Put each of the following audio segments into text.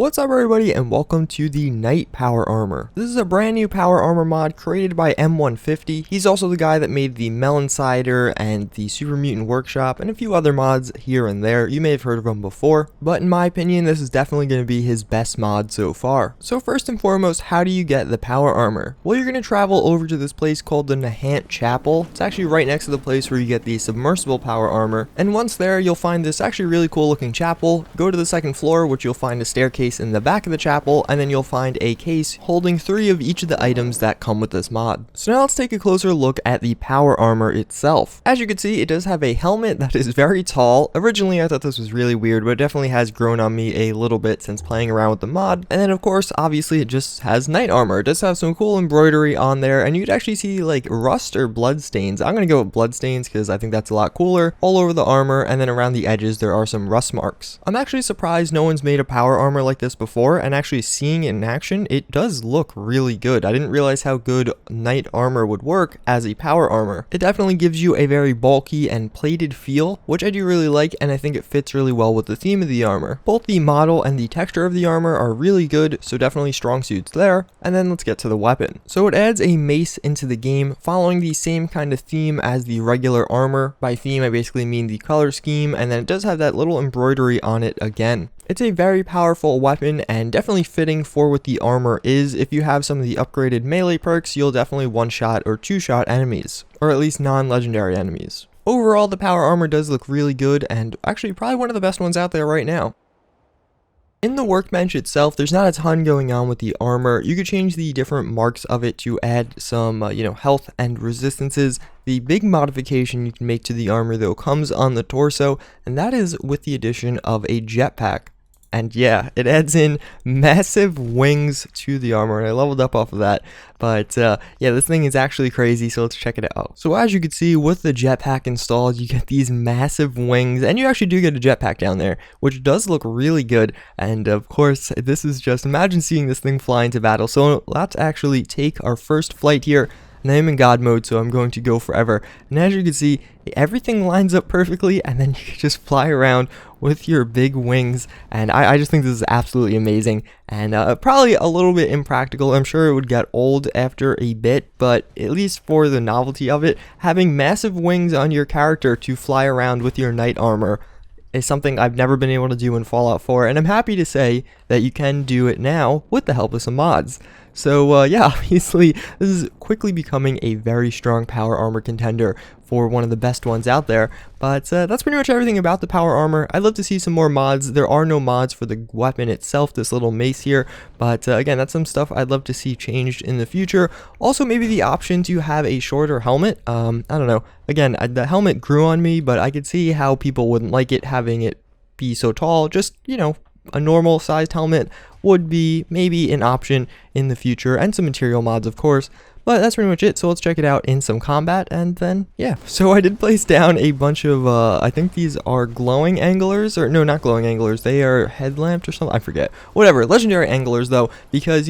What's up everybody and welcome to the Knight Power Armor. This is a brand new power armor mod created by M150. He's also the guy that made the Melon Cider and the Super Mutant Workshop and a few other mods here and there. You may have heard of him before, but in my opinion this is definitely going to be his best mod so far. So first and foremost, how do you get the power armor? Well, you're going to travel over to this place called the Nahant Chapel. It's actually right next to the place where you get the submersible power armor, and once there you'll find this actually really cool looking chapel. Go to the second floor, which you'll find a staircase in the back of the chapel, and then you'll find a case holding 3 of each of the items that come with this mod. So now let's take a closer look at the power armor itself. As you can see, it does have a helmet that is very tall. Originally I thought this was really weird, but it definitely has grown on me a little bit since playing around with the mod. And then of course, obviously it just has knight armor. It does have some cool embroidery on there, and you could actually see like rust or blood stains. I'm gonna go with blood stains because I think that's a lot cooler. All over the armor, and then around the edges there are some rust marks. I'm actually surprised no one's made a power armor like this before, and actually seeing it in action, it does look really good. I didn't realize how good knight armor would work as a power armor. It definitely gives you a very bulky and plated feel, which I do really like, and I think it fits really well with the theme of the armor. Both the model and the texture of the armor are really good, so definitely strong suits there. And then let's get to the weapon. So it adds a mace into the game, following the same kind of theme as the regular armor. By theme I basically mean the color scheme, and then it does have that little embroidery on it again. It's a very powerful weapon and definitely fitting for what the armor is. If you have some of the upgraded melee perks, you'll definitely one-shot or two-shot enemies, or at least non-legendary enemies. Overall, the power armor does look really good, and actually probably one of the best ones out there right now. In the workbench itself, there's not a ton going on with the armor. You could change the different marks of it to add some, health and resistances. The big modification you can make to the armor, though, comes on the torso, and that is with the addition of a jetpack. And yeah, it adds in massive wings to the armor, and I leveled up off of that. But yeah, this thing is actually crazy, so let's check it out. So as you can see, with the jetpack installed, you get these massive wings, and you actually do get a jetpack down there, which does look really good. And of course, this is just, imagine seeing this thing fly into battle. So let's actually take our first flight here. And I'm in God mode, so I'm going to go forever. And as you can see, everything lines up perfectly, and then you can just fly around with your big wings. And I just think this is absolutely amazing, and probably a little bit impractical. I'm sure it would get old after a bit, but at least for the novelty of it, having massive wings on your character to fly around with your knight armor is something I've never been able to do in Fallout 4, and I'm happy to say that you can do it now with the help of some mods. So yeah, obviously this is quickly becoming a very strong power armor contender for one of the best ones out there. But that's pretty much everything about the power armor. I'd love to see some more mods. There are no mods for the weapon itself, this little mace here, but again, that's some stuff I'd love to see changed in the future. Also, maybe the option to have a shorter helmet. I don't know. Again, the helmet grew on me, but I could see how people wouldn't like it having it be so tall. Just, a normal sized helmet would be maybe an option in the future, and some material mods of course. But that's pretty much it, so let's check it out in some combat, and then yeah. So I did place down a bunch of I think these are glowing anglers, or no, not glowing anglers, they are headlamps or something, I forget. Whatever, legendary anglers though, because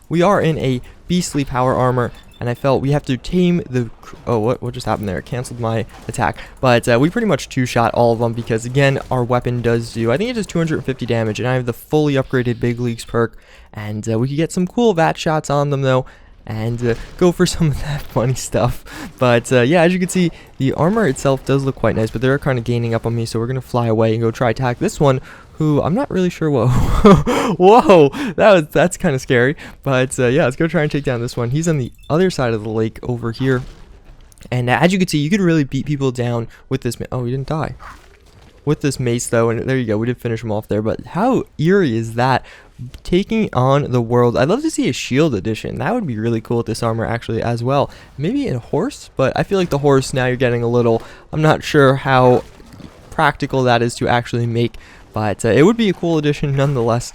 we are in a beastly power armor, and I felt we have to tame the... Oh, what just happened there? It canceled my attack. But we pretty much two-shot all of them because, again, our weapon does do... I think it does 250 damage, and I have the fully upgraded Big Leagues perk. And we could get some cool VAT shots on them, though, and go for some of that funny stuff. But yeah, as you can see, the armor itself does look quite nice, but they're kind of gaining up on me, so we're going to fly away and go try attack this one, who I'm not really sure. Whoa, that's kind of scary. But yeah, let's go try and take down this one. He's on the other side of the lake over here, and as you can see, you could really beat people down with this. Oh, he didn't die with this mace though, and there you go, we did finish him off there. But how eerie is that, taking on the world? I'd love to see a shield edition. That would be really cool with this armor actually as well. Maybe a horse, but I feel like the horse, now you're getting a little, I'm not sure how practical that is to actually make. But it would be a cool addition nonetheless.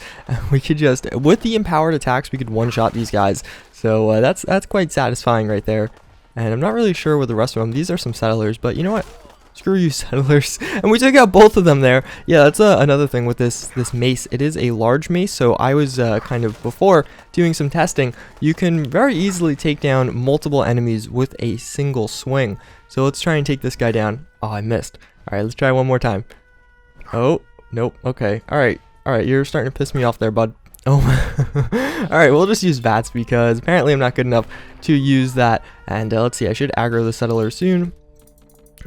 We could just, with the empowered attacks, we could one-shot these guys. So that's quite satisfying right there. And I'm not really sure with the rest of them. These are some settlers, but you know what? Screw you, settlers. And we took out both of them there. Yeah, that's another thing with this mace. It is a large mace, so I was kind of, before doing some testing, you can very easily take down multiple enemies with a single swing. So let's try and take this guy down. Oh, I missed. All right, let's try one more time. Oh. Nope. Okay. All right. You're starting to piss me off there, bud. Oh, alright, we'll just use Vats because apparently I'm not good enough to use that. And let's see, I should aggro the Settler soon.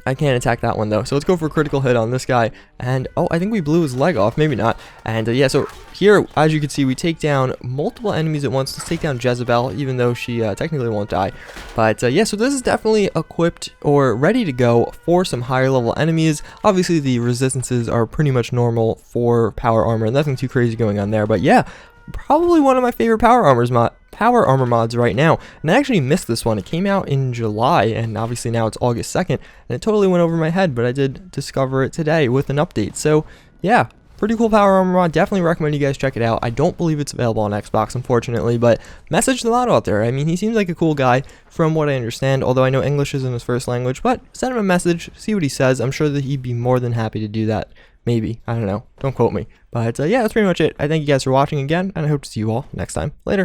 I can't attack that one though, so let's go for a critical hit on this guy. And oh, I think we blew his leg off, maybe not. And yeah, so here, as you can see, we take down multiple enemies at once. Let's take down Jezebel, even though she technically won't die. But yeah, so this is definitely equipped or ready to go for some higher level enemies. Obviously the resistances are pretty much normal for power armor, nothing too crazy going on there. But yeah, probably one of my favorite power armor mods right now. And I actually missed this one. It came out in July, and obviously now it's August 2nd, and it totally went over my head, but I did discover it today with an update. So yeah, pretty cool power armor mod. Definitely recommend you guys check it out. I don't believe it's available on Xbox, unfortunately, but message the mod out there. I mean, he seems like a cool guy from what I understand, although I know English isn't his first language, but send him a message, see what he says. I'm sure that he'd be more than happy to do that. Maybe. I don't know. Don't quote me. But yeah, that's pretty much it. I thank you guys for watching again, and I hope to see you all next time. Later.